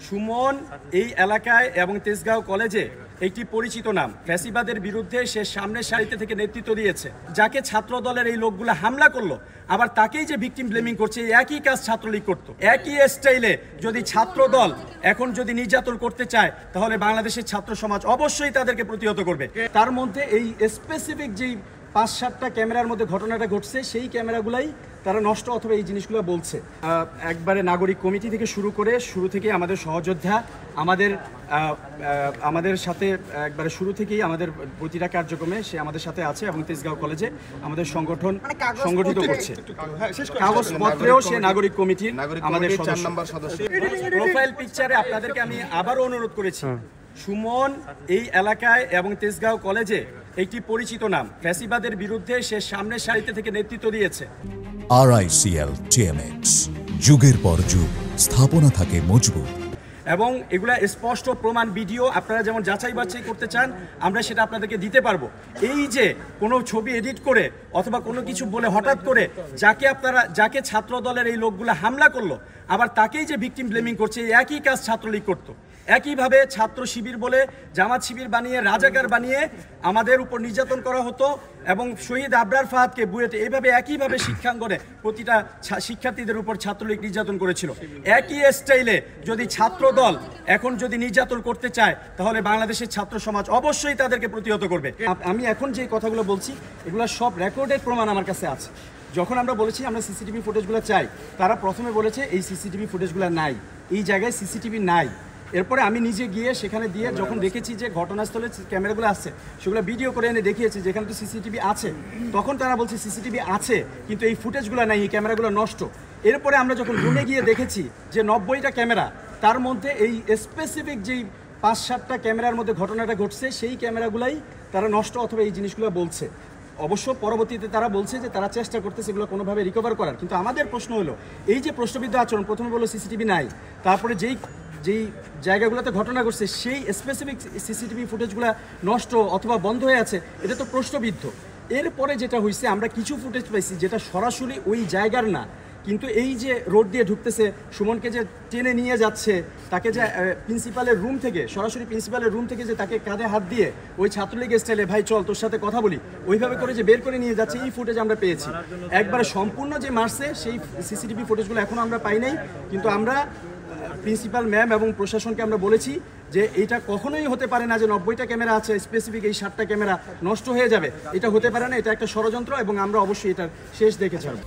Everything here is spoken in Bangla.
সুমন এই এলাকায় এবং তেজগাঁও কলেজে একটি পরিচিত নাম। ফ্যাসিবাদের বিরুদ্ধে সে সামনের সারিতে থেকে নেতৃত্ব দিয়েছে। যাকে ছাত্র দলের এই লোকগুলো হামলা করলো, আবার তাকেই যে ভিকটিম ব্লেমিং করছে, একই কাজ ছাত্রলীগ করতো। একই স্টাইলে যদি ছাত্র দল এখন যদি নির্যাতন করতে চায়, তাহলে বাংলাদেশের ছাত্র সমাজ অবশ্যই তাদেরকে প্রতিহত করবে। তার মধ্যে এই স্পেসিফিক যেই 5-7টা ক্যামেরার মধ্যে ঘটনাটা ঘটছে, সেই ক্যামেরাগুলাই তারা নষ্ট অথবা এই জিনিসগুলো বলছে। একবারে নাগরিক কমিটি থেকে শুরু করে শুরু থেকে আমাদের সহযোদ্ধা আমাদের সাথে একবারে শুরু থেকেই আমাদের প্রতিটা কার্যক্রমে সে আমাদের সাথে আছে এবং তেজগাঁও কলেজে আমাদের সংগঠন সংগঠিত করছে। কাগজপত্রেও সে নাগরিক কমিটির আমাদের সদস্য। প্রোফাইল পিকচারে আপনাদেরকে আমি আবারও অনুরোধ করেছি, সুমন এই এলাকায় এবং তেজগাঁও কলেজে একটি পরিচিত নাম। ফ্যাসিবাদের বিরুদ্ধে সে সামনের সারিতে থেকে নেতৃত্ব দিয়েছে। RICL TMX, যুগের পর যুগ স্থাপনা থাকে মজবুত এবং এগুলা স্পষ্ট প্রমাণ ভিডিও আপনারা যেমন যাচাই বাছাই করতে চান, আমরা সেটা আপনাদেরকে দিতে পারবো। এই যে কোনো ছবি এডিট করে অথবা কোনো কিছু বলে হঠাৎ করে যাকে ছাত্র দলের এই লোকগুলো হামলা করলো, আবার তাকেই যে ভিকটিম ব্লেমিং করছে, একই কাজ ছাত্রলীগ করতো। একইভাবে ছাত্র শিবির বলে জামাত শিবির বানিয়ে রাজাকার বানিয়ে আমাদের উপর নির্যাতন করা হতো এবং শহীদ আবরার ফাহাদকে বুয়েটে এইভাবে একইভাবে শিক্ষাঙ্গনে প্রতিটা শিক্ষার্থীদের উপর ছাত্রলীগ নির্যাতন করেছিল। একই স্টাইলে যদি ছাত্র দল এখন যদি নির্যাতন করতে চায়, তাহলে বাংলাদেশের ছাত্র সমাজ অবশ্যই তাদেরকে প্রতিহত করবে। আমি এখন যে কথাগুলো বলছি, এগুলো সব রেকর্ডের প্রমাণ আমার কাছে আছে। যখন আমরা বলেছি আমরা সিসিটিভি ফুটেজগুলো চাই, তারা প্রথমে বলেছে এই সিসিটিভি ফুটেজগুলো নাই, এই জায়গায় সিসিটিভি নাই। এরপরে আমি নিজে গিয়ে সেখানে দিয়ে যখন দেখেছি যে ঘটনাস্থলে ক্যামেরাগুলো আসছে, সেগুলো ভিডিও করে এনে দেখিয়েছি যেখানে তো সিসিটিভি আছে। তখন তারা বলছে সিসিটিভি আছে কিন্তু এই ফুটেজগুলো নাই, এই ক্যামেরাগুলো নষ্ট। এরপরে আমরা যখন রুমে গিয়ে দেখেছি যে 90টা ক্যামেরা, তার মধ্যে এই স্পেসিফিক যেই 5-7টা ক্যামেরার মধ্যে ঘটনাটা ঘটছে, সেই ক্যামেরাগুলাই তারা নষ্ট অথবা এই জিনিসগুলো বলছে। অবশ্য পরবর্তীতে তারা বলছে যে তারা চেষ্টা করতেছে এগুলো কোনোভাবে রিকভার করার। কিন্তু আমাদের প্রশ্ন হলো, এই যে প্রশ্নবিদ্ধ আচরণ, প্রথমে বললো সিসিটিভি নাই, তারপরে যেই জায়গাগুলোতে ঘটনা ঘটছে সেই স্পেসিফিক সিসিটিভি ফুটেজগুলো নষ্ট অথবা বন্ধ হয়ে আছে, এটা তো প্রশ্নবিদ্ধ। এরপরে যেটা হয়েছে, আমরা কিছু ফুটেজ পাইছি যেটা সরাসরি ওই জায়গার না, কিন্তু এই যে রোড দিয়ে ঢুকতেছে, সুমনকে যে টেনে নিয়ে যাচ্ছে, তাকে যে প্রিন্সিপালের রুম থেকে সরাসরি প্রিন্সিপালের রুম থেকে যে তাকে কাঁধে হাত দিয়ে ওই ছাত্রলীগের স্টাইলে ভাই চল তোর সাথে কথা বলি, ওইভাবে করে যে বের করে নিয়ে যাচ্ছে, এই ফুটেজ আমরা পেয়েছি। একবারে সম্পূর্ণ যে মারছে সেই সিসিটিভি ফুটেজগুলো এখনও আমরা পাই নাই। কিন্তু আমরা প্রিন্সিপাল ম্যাম এবং প্রশাসনকে আমরা বলেছি যে এটা কখনোই হতে পারে না যে 90টা ক্যামেরা আছে, স্পেসিফিক এই 7টা ক্যামেরা নষ্ট হয়ে যাবে, এটা হতে পারে না, এটা একটা ষড়যন্ত্র এবং আমরা অবশ্যই এটার শেষ দেখে ছাড়ব।